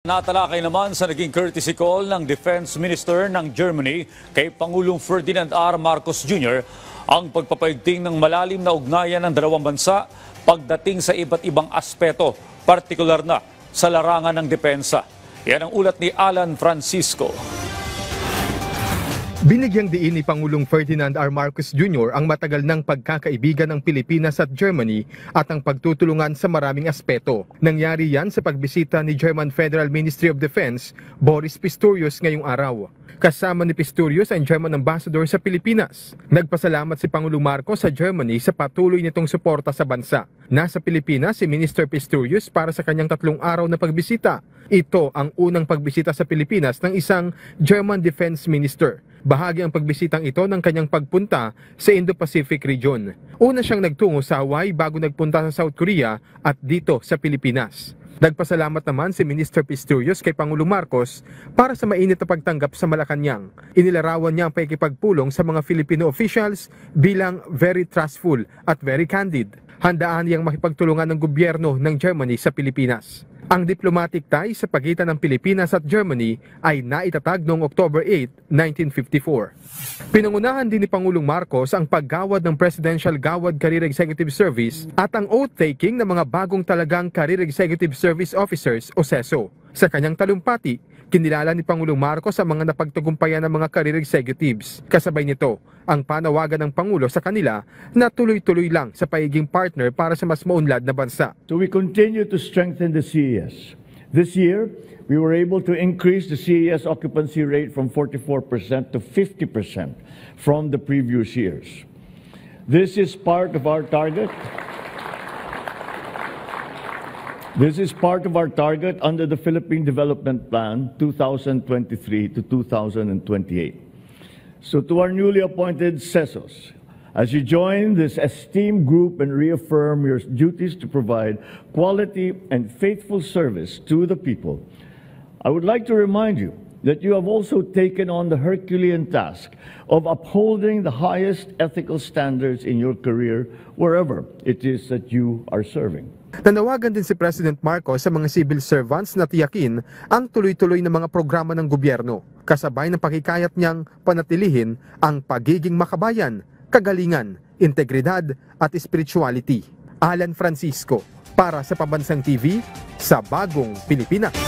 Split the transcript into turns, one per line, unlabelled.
Natalakay naman sa naging courtesy call ng Defense Minister ng Germany kay Pangulong Ferdinand R. Marcos Jr. ang pagpapaigting ng malalim na ugnayan ng dalawang bansa pagdating sa iba't ibang aspeto, partikular na sa larangan ng depensa. Yan ang ulat ni Alan Francisco.
Binigyang diin ni Pangulong Ferdinand R. Marcos Jr. ang matagal ng pagkakaibigan ng Pilipinas at Germany at ang pagtutulungan sa maraming aspeto. Nangyari yan sa pagbisita ni German Federal Ministry of Defense, Boris Pistorius ngayong araw. Kasama ni Pistorius ang German Ambassador sa Pilipinas. Nagpasalamat si Pangulong Marcos sa Germany sa patuloy nitong suporta sa bansa. Nasa Pilipinas si Minister Pistorius para sa kanyang 3 araw na pagbisita. Ito ang unang pagbisita sa Pilipinas ng isang German Defense Minister. Bahagi ang pagbisitang ito ng kanyang pagpunta sa Indo-Pacific region. Una siyang nagtungo sa Hawaii bago nagpunta sa South Korea at dito sa Pilipinas. Nagpasalamat naman si Minister Pistorius kay Pangulong Marcos para sa mainit na pagtanggap sa Malacanang. Inilarawan niya ang pakikipagpulong sa mga Filipino officials bilang very trustful at very candid. Handaan niyang makipagtulungan ng gobyerno ng Germany sa Pilipinas. Ang diplomatic ties sa pagitan ng Pilipinas at Germany ay naitatag noong October 8, 1954. Pinangunahan din ni Pangulong Marcos ang paggawad ng Presidential Gawad Career Executive Service at ang oath-taking ng mga bagong talagang Career Executive Service Officers o CESO. Sa kanyang talumpati, kinilala ni Pangulong Marcos ang mga napagtagumpayan ng mga career executives. Kasabay nito, ang panawagan ng Pangulo sa kanila na tuloy-tuloy lang sa pagiging partner para sa mas maunlad na bansa.
So we continue to strengthen the CES. This year, we were able to increase the CES occupancy rate from 44% to 50% from the previous years. This is part of our target. This is part of our target under the Philippine Development Plan 2023 to 2028. So to our newly appointed CESOs, as you join this esteemed group and reaffirm your duties to provide quality and faithful service to the people, I would like to remind you that you have also taken on the Herculean task of upholding the highest ethical standards in your career wherever it is that you are serving.
Nanawagan din si President Marcos sa mga civil servants na tiyakin ang tuloy-tuloy na mga programa ng gobyerno, kasabay ng pakikayat niyang panatilihin ang pagiging makabayan, kagalingan, integridad at spirituality. Alan Francisco, para sa Pambansang TV, sa Bagong Pilipinas.